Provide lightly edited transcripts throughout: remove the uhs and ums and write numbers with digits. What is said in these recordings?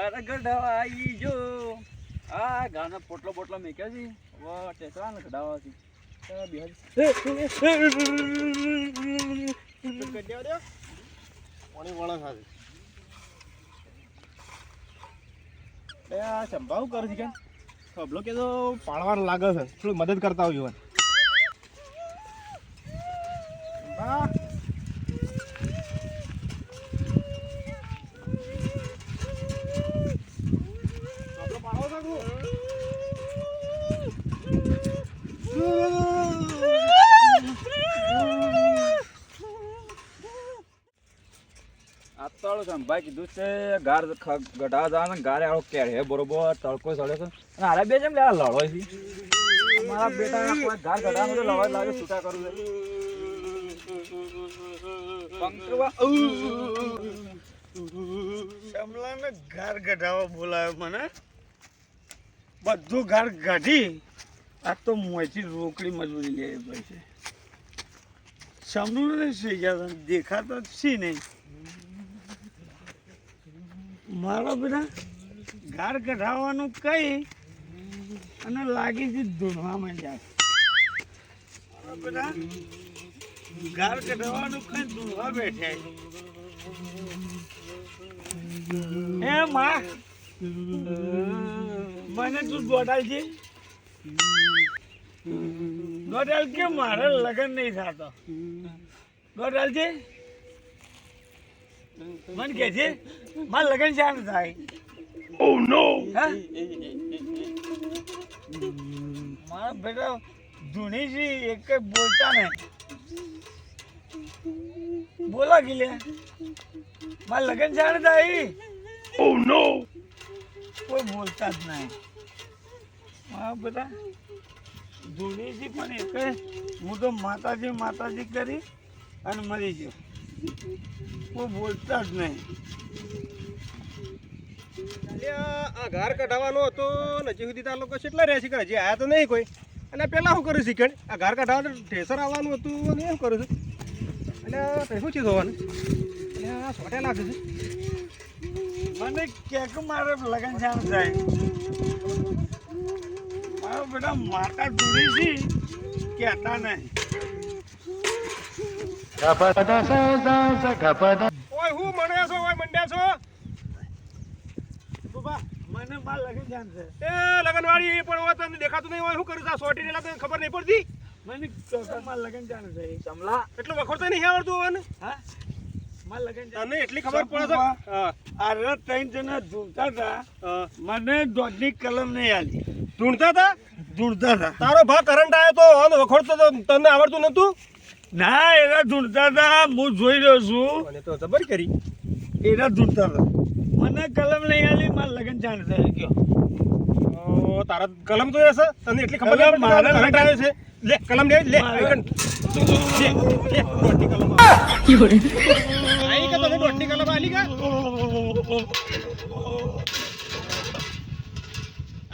ઘર ગઢવાઈ જો આ ગાનો પોટલો બોટલો મેક્યો છે વો ટેસરા ને ગઢાવા છે ચાલ બિહારી કડ્યા દે પાણી વાળા સાથે એ આ સંભાવ કરે છે કે ખબલો કે તો પાળવાનું લાગે છે થોડી મદદ કરતા હોય યુવાન બા ખબલો પાળો છે તું આતાળો સંભાઈ કીધું છે ગાર ગઢા જવાના ગારે આળો કેળ હે બરોબર તડકો સડે છે અને હારે બે જેમ લેવા લડો છે મારા બેટા કોઈ ગાર ગઢા નો લડવા લાગે છૂટા કરું છે પંકવા શમલાને ઘર ગઢાવા બોલાયો મને બધું ઘર કાઢી આ તો મોંથી રોકડી મજૂરી લે પૈસે સમલું નહીં સુઈ ગયા દેખાતો જ છે નહીં મારો બેટા ઘર કઢાવવાનું કઈ અને લાગી છે ધૂણવામાં જાય બેટા ઘર કઢાવવાનું કઈ ધૂણવા બેઠા હે માં મને તું દોડાલ છે દોડાલ કે મારે લગ્ન નહીં થતો દોડાલ છે મને કે છે મારે લગ્ન ચાલ થાય ઓ નો મારા બેટા ધૂણી છે એક બોલતા ને બોલા ગીલે મારે લગ્ન ચાલ થાય ઓ નો કોઈ બોલતા જ નહીં મારા બેટા ધૂણી છે પણ એક હું તો માતાજી કરી અને મરી ગયો કોઈ બોલતા જ નહીં આ ઘર કઢાવવાનો હતો નજીક સુધી તાર લોકો કેટલા રહે છે કે હજી આયા તો નહીં કોઈ અને પેલા શું કર્યું શીખણ આ ઘર કઢાવવાનું ઠેસર આવવાનું હતું અને એમ કરું છું એટલે શું છે ધોવાનું એટલે આ સોટે લાગે છે મને કે મારે લગ્ન જાણ થાય મારો બેટા માતા ધૂણી છે કહેતા નહીં ઓય હું મળ્યા છો ઓય મંડ્યા છો બાબા મને માર લગ્ન જાણ છે એ લગનવાળી પણ હોય તને દેખાતું નહીં હોય શું કરું છું સોટી ને તને ખબર નહીં પડતી મને માર લગ્ન જાણ છે સમલા એટલું વખોડતા નહીં આવડતું હોય ને હા માર લગ્ન જાણ તને એટલી ખબર પડે છે હા આ ત્રણ જણા ઢૂંઢતા હતા મને દોડની કલમ નહીં આલી ઢૂંઢતા હતા તારો ભા કરંટ આવ્યો તો અને વખોડતો તો તને આવડતું નતું ના એના ઢૂંઢતા હતા હું જોઈ રહ્યો છું મને તો જબર કરી એના ઢૂંઢતા હતા મને કલમ નહીં આલી માર લગ્ન જાણ થઈ ગયો તારા કલમ તો હશે તને એટલી ખબર નહીં મારે કરંટ આવ્યો છે લે કલમ લે લે દોઢની કલમ આઈ કે તને દોઢની કલમ આલી કા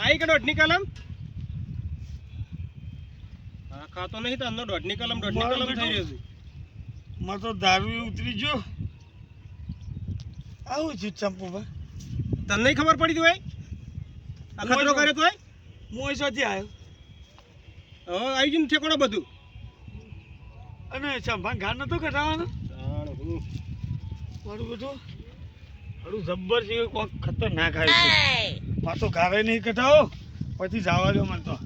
આઈ કે દોઢની કલમ હા ખાતો નહીં તને દોઢની કલમ થઈ રહ્યો છે મને તો દારૂ ઉતરી ગયો આવું છું ચંપુભા તને નહીં ખબર પડી તું આ ખતરો કર્યો તું હું અહીંથી આવ્યો આવી ગયું ઠેકોડો બધું અને સંભાન ઘાટ નતો કઢાવવાનો મારું બધું થોડું જબ્બર છે કોઈક ખતરનાક આવ્યું છે પાછો ઘારે નહીં કઢાવો પછી જવા દો મને તો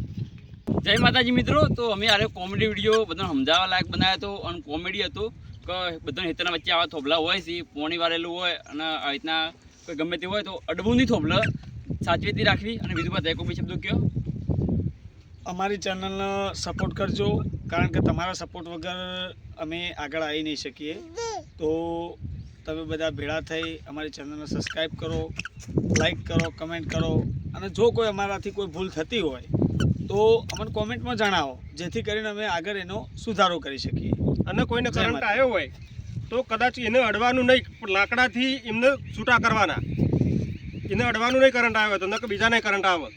જય માતાજી મિત્રો તો અમે આરે કોમેડી વિડીયો બધાને સમજાવવા લાયક બનાવ્યો હતો અને કોમેડી હતો કે બધાને હેતરના વચ્ચે આવા થોભલા હોય છે પોણી વાળેલું હોય અને આ રીતના કોઈ ગમે તે હોય તો અડવું નહીં થોભલા સાચવેતી રાખવી અને બીજું બધા કોઈ શબ્દો કહો અમારી ચેનલને સપોર્ટ કરજો કારણ કે તમારા સપોર્ટ વગર અમે આગળ આવી નહીં શકીએ તો તમે બધા ભેળા થઈ અમારી ચેનલને સબસ્ક્રાઈબ કરો લાઈક કરો કમેન્ટ કરો અને જો કોઈ અમારાથી કોઈ ભૂલ થતી હોય તો અમને કોમેન્ટમાં જણાવો જેથી કરીને અમે આગળ એનો સુધારો કરી શકીએ અને કોઈને કરંટ આવ્યો હોય તો કદાચ એને અડવાનું નહીં લાકડાથી એમને છૂટા કરવાના એને અડવાનું નહીં કરંટ આવ્યો તો નકર બીજાને કરંટ આવે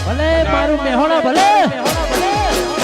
ભલે મારું મેહોણા ભલે